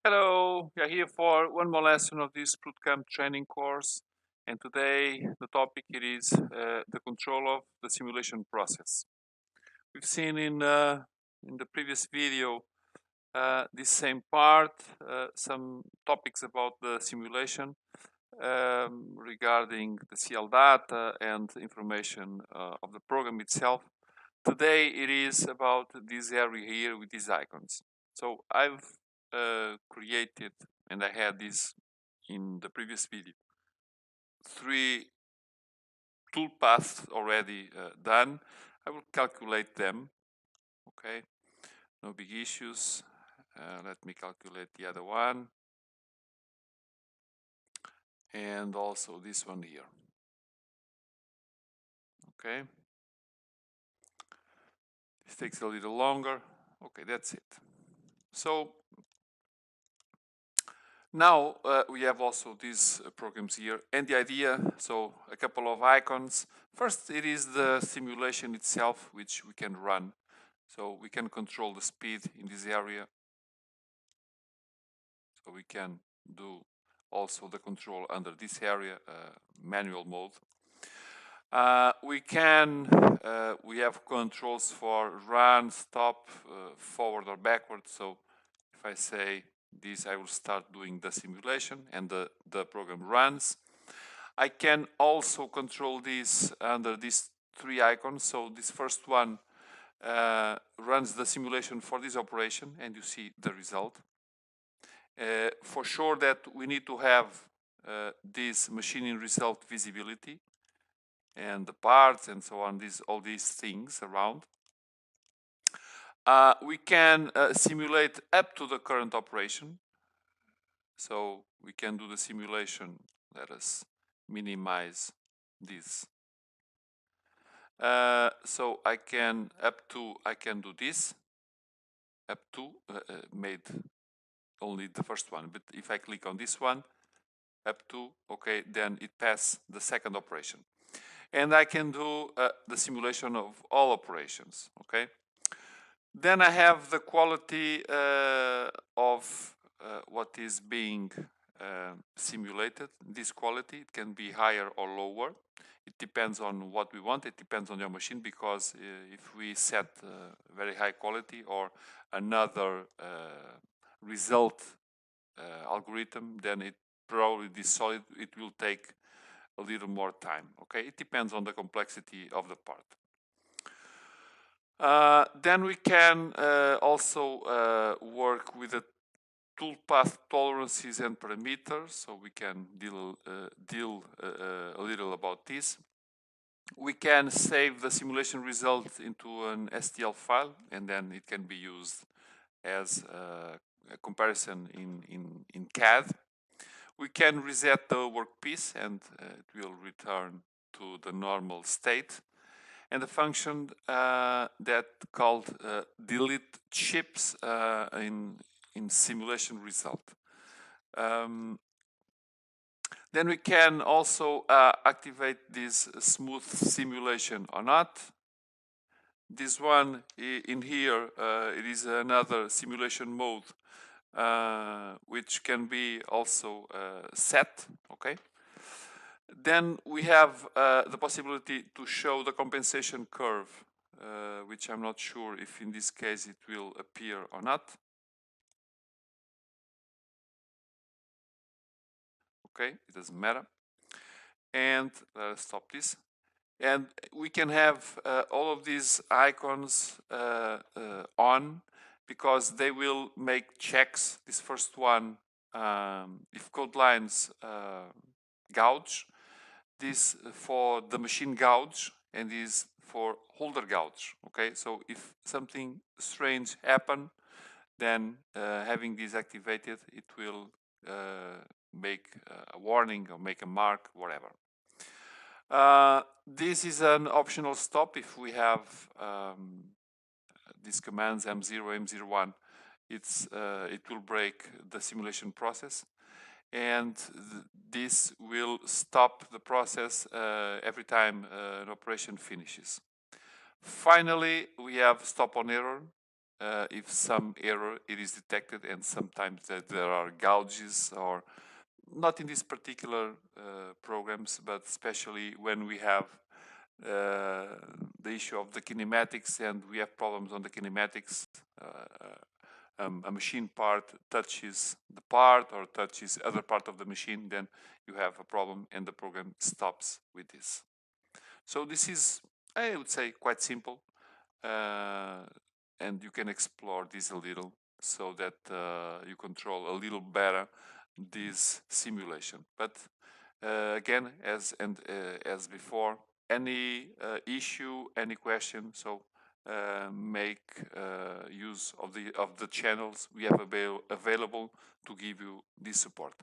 Hello, we are here for one more lesson of this SprutCAM training course, and today the topic it is the control of the simulation process. We've seen in the previous video this same part, some topics about the simulation regarding the CL data and information of the program itself. Today it is about this area here with these icons. So I've created, and I had this in the previous video, 3 toolpaths already done. I will calculate them. Okay, no big issues. Let me calculate the other one, and also this one here. Okay, this takes a little longer. Okay, that's it. So now we have also these programs here, and the idea, so a couple of icons. First, it is the simulation itself, which we can run. So we can control the speed in this area. So we can do also the control under this area, manual mode. We have controls for run, stop, forward or backward. So if I say this, I will start doing the simulation and the program runs. I can also control this under these 3 icons. So this first one runs the simulation for this operation, and you see the result. For sure that we need to have this machining result visibility and the parts and so on, all these things around. We can simulate up to the current operation. So we can do the simulation. Let us minimize this. So I can do this up to made only the first one, but if I click on this one up to, okay, then it passes the second operation, and I can do the simulation of all operations. Okay, then I have the quality of what is being simulated. This quality, it can be higher or lower. It depends on what we want. It depends on your machine, because if we set very high quality or another result algorithm, then it probably this solid, it will take a little more time. Okay, it depends on the complexity of the part. Then we can also work with the toolpath tolerances and parameters, so we can deal a little about this. We can save the simulation result into an STL file, and then it can be used as a comparison in CAD. We can reset the workpiece, and it will return to the normal state. And the function that called delete chips in simulation result. Then we can also activate this smooth simulation or not. This one in here, it is another simulation mode which can be also set. Okay. Then we have the possibility to show the compensation curve, which I'm not sure if in this case it will appear or not. Okay, it doesn't matter. And let's stop this. And we can have all of these icons on, because they will make checks. This first one, if code lines gouge, this for the machine gouge, and this for holder gouge. Okay, so if something strange happen, then having this activated, it will make a warning or make a mark, whatever. This is an optional stop if we have these commands M0, M01. It will break the simulation process, and this will stop the process every time an operation finishes. Finally, we have stop on error. if some error it is detected, and sometimes that there are gouges, or not in these particular programs, but especially when we have the issue of the kinematics and we have problems on the kinematics. A machine part touches the part or touches other part of the machine, then you have a problem and the program stops with this. So this is, I would say, quite simple, and you can explore this a little so that you control a little better this simulation. But again, as before, any issue, any question, so make use of the channels we have available to give you this support.